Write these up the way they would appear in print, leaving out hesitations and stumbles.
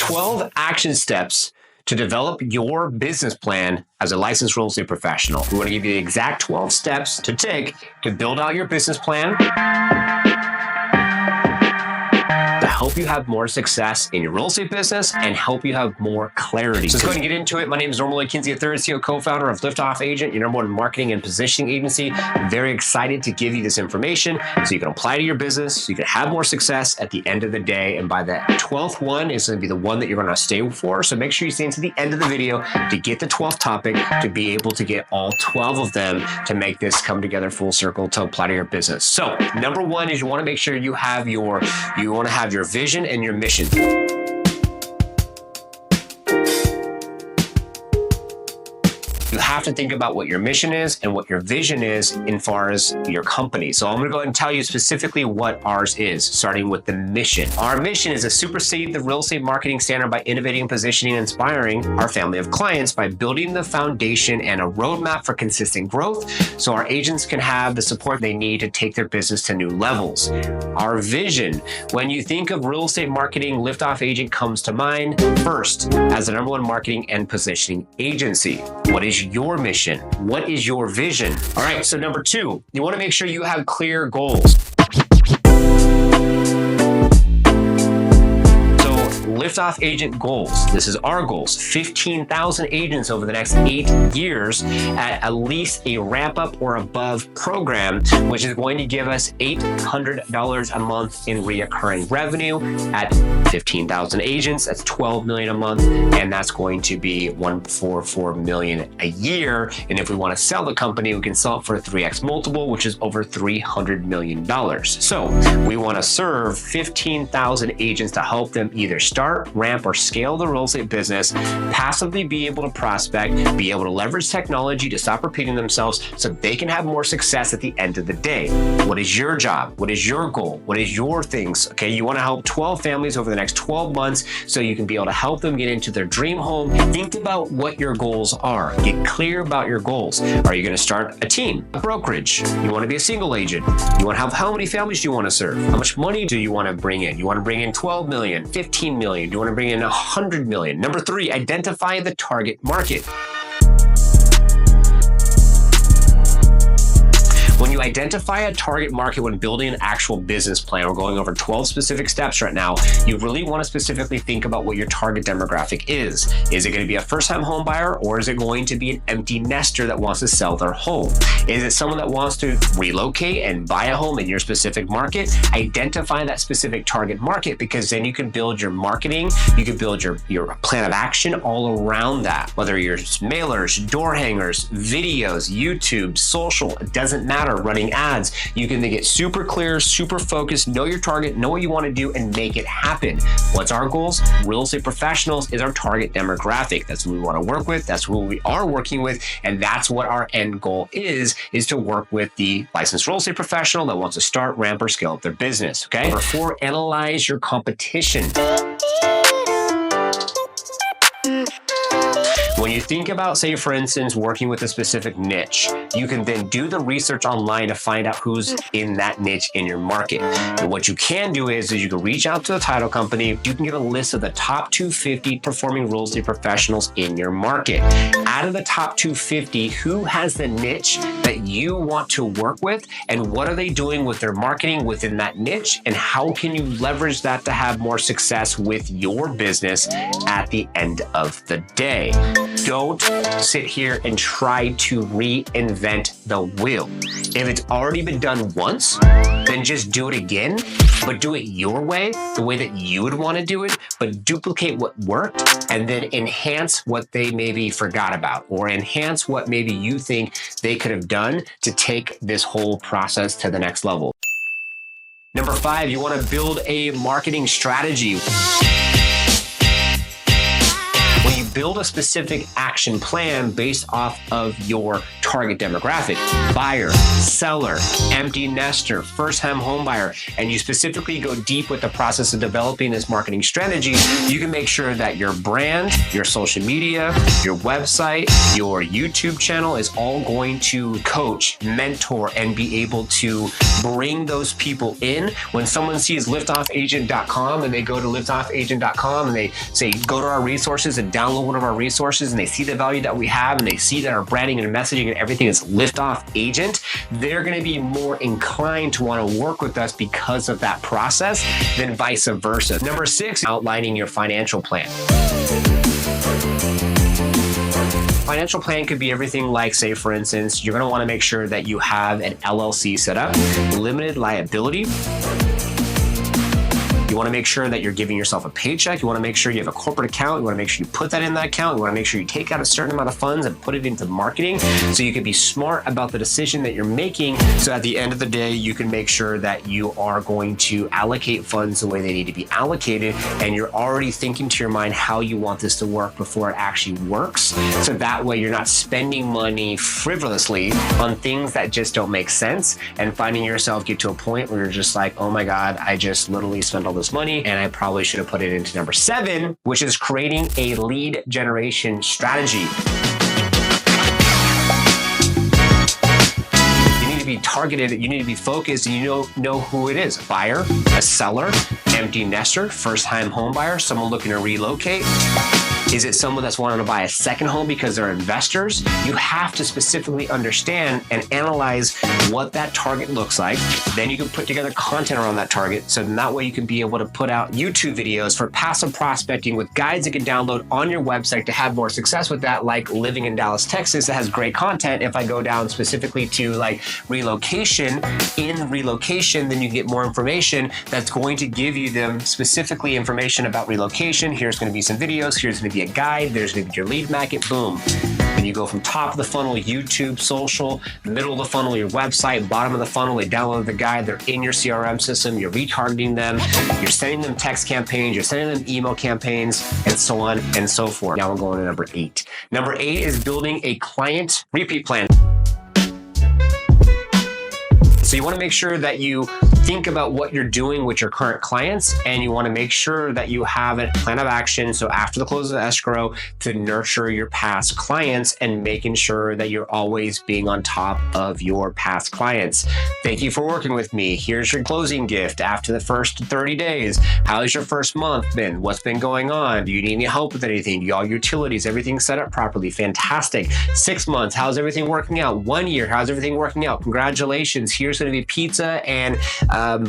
12 action steps to develop your business plan as a licensed real estate professional. We want to give you the exact 12 steps to take to build out your business plan, to help you have more success in your real estate business and help you have more clarity. So let's go ahead and get into it. My name is Kinsey III, CEO, co-founder of Liftoff Agent, your #1 marketing and positioning agency. I'm very excited to give you this information so you can apply to your business, so you can have more success at the end of the day. And by the 12th one is going to be the one that you're going to stay for. So make sure you stay into the end of the video to get the 12th topic, to be able to get all 12 of them to make this come together full circle to apply to your business. So number one is you want to make sure you have your vision and your mission. You have to think about what your mission is and what your vision is as far as your company. So I'm going to go ahead and tell you specifically what ours is, starting with the mission. Our mission is to supersede the real estate marketing standard by innovating, positioning, and inspiring our family of clients by building the foundation and a roadmap for consistent growth so our agents can have the support they need to take their business to new levels. Our vision, when you think of real estate marketing, Liftoff Agent comes to mind first as the #1 marketing and positioning agency. What is your mission? What is your vision? All right, so number two, you want to make sure you have clear goals. Liftoff Agent goals. This is our goals. 15,000 agents over the next 8 years at least a ramp up or above program, which is going to give us $800 a month in reoccurring revenue. At 15,000 agents, that's 12 million a month, and that's going to be 144 million a year. And if we want to sell the company, we can sell it for a 3x multiple, which is over $300 million. So we want to serve 15,000 agents to help them either start, ramp, or scale the real estate business, passively be able to prospect, be able to leverage technology to stop repeating themselves so they can have more success at the end of the day. What is your job? What is your goal? What is your things? Okay, you want to help 12 families over the next 12 months so you can be able to help them get into their dream home. Think about what your goals are. Get clear about your goals. Are you going to start a team, a brokerage? You want to be a single agent? You want to have how many families do you want to serve? How much money do you want to bring in? You want to bring in 12 million, 15 million? Do you want to bring in 100 million? Number three, identify the target market. When you identify a target market when building an actual business plan, we're going over 12 specific steps right now, you really want to specifically think about what your target demographic is. Is it going to be a first-time home buyer, or is it going to be an empty nester that wants to sell their home? Is it someone that wants to relocate and buy a home in your specific market? Identify that specific target market, because then you can build your marketing, you can build your plan of action all around that. Whether you're mailers, door hangers, videos, YouTube, social, it doesn't matter. Running ads, you can get super clear, super focused, know your target, know what you want to do, and make it happen. What's our goals? Real estate professionals is our target demographic. That's who we want to work with. That's who we are working with. And that's what our end goal is to work with the licensed real estate professional that wants to start, ramp, or scale up their business. Okay. Number four, analyze your competition. When you think about, say, for instance, working with a specific niche, you can then do the research online to find out who's in that niche in your market. And what you can do is you can reach out to the title company. You can get a list of the top 250 performing real estate professionals in your market. Out of the top 250, who has the niche that you want to work with, and what are they doing with their marketing within that niche, and how can you leverage that to have more success with your business at the end of the day? Don't sit here and try to reinvent the wheel. If it's already been done once, then just do it again, but do it your way, the way that you would want to do it, but duplicate what worked and then enhance what they maybe forgot about, or enhance what maybe you think they could have done to take this whole process to the next level. Number five, you want to build a marketing strategy. When you build a specific action plan based off of your target demographic: buyer, seller, empty nester, first-time home buyer, and you specifically go deep with the process of developing this marketing strategy. You can make sure that your brand, your social media, your website, your YouTube channel is all going to coach, mentor, and be able to bring those people in. When someone sees liftoffagent.com and they go to liftoffagent.com and they say, go to our resources and download one of our resources, and they see the value that we have and they see that our branding and messaging and everything is Liftoff Agent, they're going to be more inclined to want to work with us because of that process than vice versa. Number 6, outlining your financial plan. Financial plan could be everything like, say, for instance, you're going to want to make sure that you have an LLC set up, limited liability. You want to make sure that you're giving yourself a paycheck. You want to make sure you have a corporate account. You want to make sure you put that in that account. You want to make sure you take out a certain amount of funds and put it into marketing so you can be smart about the decision that you're making. So at the end of the day, you can make sure that you are going to allocate funds the way they need to be allocated. And you're already thinking to your mind how you want this to work before it actually works. So that way you're not spending money frivolously on things that just don't make sense and finding yourself get to a point where you're just like, oh my God, I just literally spent all this money and I probably should have put it into number 7, which is creating a lead generation strategy. You need to be targeted, you need to be focused, and you know who it is: a buyer, a seller, empty nester, first-time home buyer, someone looking to relocate. Is it someone that's wanting to buy a second home because they're investors? You have to specifically understand and analyze what that target looks like. Then you can put together content around that target. So that way you can be able to put out YouTube videos for passive prospecting with guides you can download on your website to have more success with that, like Living in Dallas, Texas, that has great content. If I go down specifically to like relocation, in relocation, then you get more information that's going to give you them specifically information about relocation. Here's going to be some videos. Here's going to be a guide. There's going to be your lead magnet. Boom. And you go from top of the funnel, YouTube, social, middle of the funnel, your website, bottom of the funnel, they download the guide, they're in your CRM system, you're retargeting them, you're sending them text campaigns, you're sending them email campaigns, and so on and so forth. Now we're going to number 8. Number 8 is building a client repeat plan. So you want to make sure that you think about what you're doing with your current clients, and you want to make sure that you have a plan of action. So after the close of escrow, to nurture your past clients and making sure that you're always being on top of your past clients. Thank you for working with me. Here's your closing gift after the first 30 days. How's your first month been? What's been going on? Do you need any help with anything? Do all utilities, everything set up properly? Fantastic. 6 months, how's everything working out? 1 year, how's everything working out? Congratulations. Here's going to be pizza and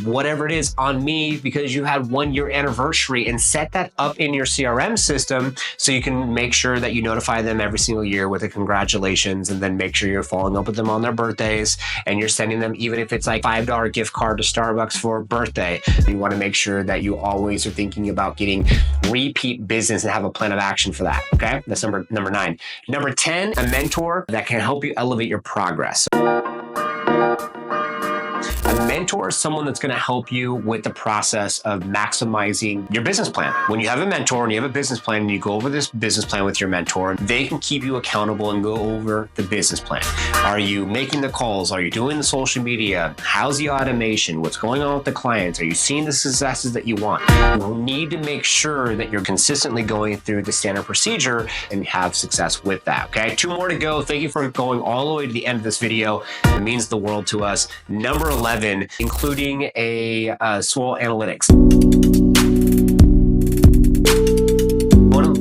whatever it is on me because you had 1 year anniversary, and set that up in your CRM system so you can make sure that you notify them every single year with a congratulations, and then make sure you're following up with them on their birthdays, and you're sending them, even if it's like $5 gift card to Starbucks for a birthday. You want to make sure that you always are thinking about getting repeat business and have a plan of action for that. Okay, that's number 9. Number 10, a mentor that can help you elevate your progress. A mentor is someone that's going to help you with the process of maximizing your business plan. When you have a mentor and you have a business plan and you go over this business plan with your mentor, they can keep you accountable and go over the business plan. Are you making the calls? Are you doing the social media? How's the automation? What's going on with the clients? Are you seeing the successes that you want? You need to make sure that you're consistently going through the standard procedure and have success with that. Okay, 2 more to go. Thank you for going all the way to the end of this video. It means the world to us. Number 11, including a SWOT analytics.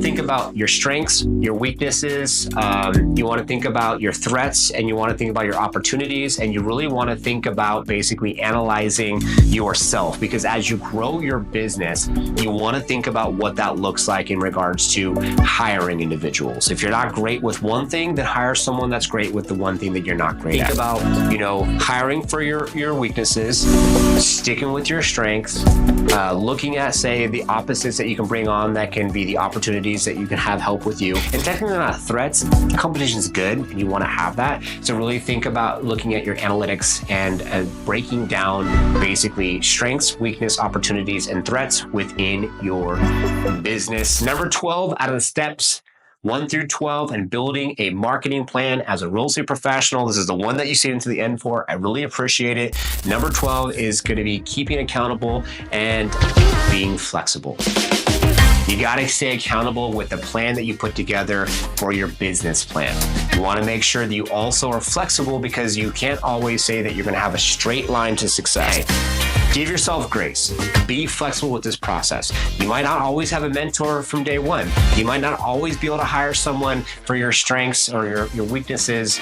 Think about your strengths, your weaknesses. You want to think about your threats, and you want to think about your opportunities, and you really want to think about basically analyzing yourself, because as you grow your business, you want to think about what that looks like in regards to hiring individuals. If you're not great with one thing, then hire someone that's great with the one thing that you're not great at. Think about, hiring for your weaknesses, sticking with your strengths, looking at, say, the opposites that you can bring on that can be the opportunities that you can have help with you. And technically not threats. Competition is good and you want to have that. So really think about looking at your analytics and breaking down basically strengths, weakness, opportunities, and threats within your business. Number 12 out of the steps 1 through 12 and building a marketing plan as a real estate professional. This is the one that you stayed into the end for. I really appreciate it. Number 12 is going to be keeping accountable and being flexible. You got to stay accountable with the plan that you put together for your business plan. You want to make sure that you also are flexible because you can't always say that you're going to have a straight line to success. Give yourself grace. Be flexible with this process. You might not always have a mentor from day one. You might not always be able to hire someone for your strengths or your weaknesses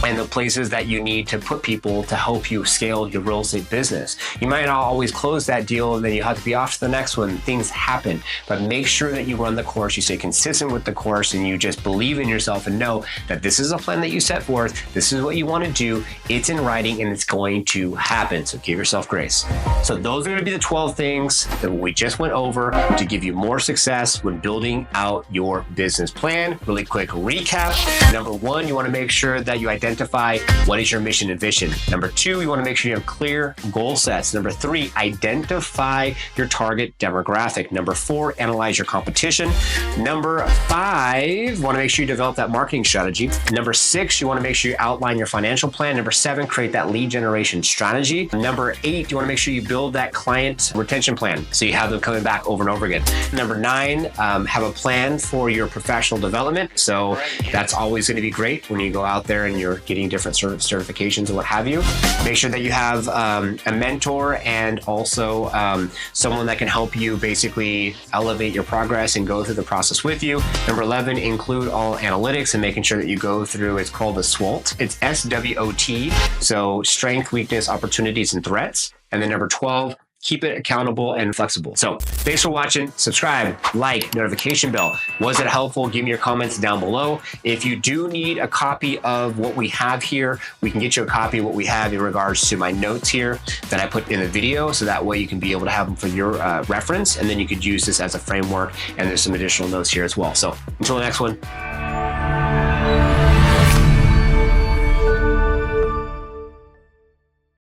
and the places that you need to put people to help you scale your real estate business. You might not always close that deal and then you have to be off to the next one. Things happen, but make sure that you run the course, you stay consistent with the course, and you just believe in yourself and know that this is a plan that you set forth. This is what you want to do. It's in writing and it's going to happen. So give yourself grace. So those are going to be the 12 things that we just went over to give you more success when building out your business plan. Really quick recap. Number 1, you want to make sure that you identify what is your mission and vision. Number 2, you want to make sure you have clear goal sets. Number 3, identify your target demographic. Number 4, analyze your competition. Number 5, you want to make sure you develop that marketing strategy. Number 6, you want to make sure you outline your financial plan. Number 7, create that lead generation strategy. Number 8, you want to make sure you build that client retention plan so you have them coming back over and over again. Number 9, have a plan for your professional development. So that's always going to be great when you go out there and you're getting different certifications and what have you. Make sure that you have a mentor and also someone that can help you basically elevate your progress and go through the process with you. Number 11, include all analytics and making sure that you go through, it's called the SWOT. It's SWOT. So strength, weakness, opportunities, and threats. And then number 12, keep it accountable and flexible. So thanks for watching. Subscribe, like, notification bell. Was it helpful? Give me your comments down below. If you do need a copy of what we have here, we can get you a copy of what we have in regards to my notes here that I put in the video. So that way you can be able to have them for your reference. And then you could use this as a framework. And there's some additional notes here as well. So until the next one,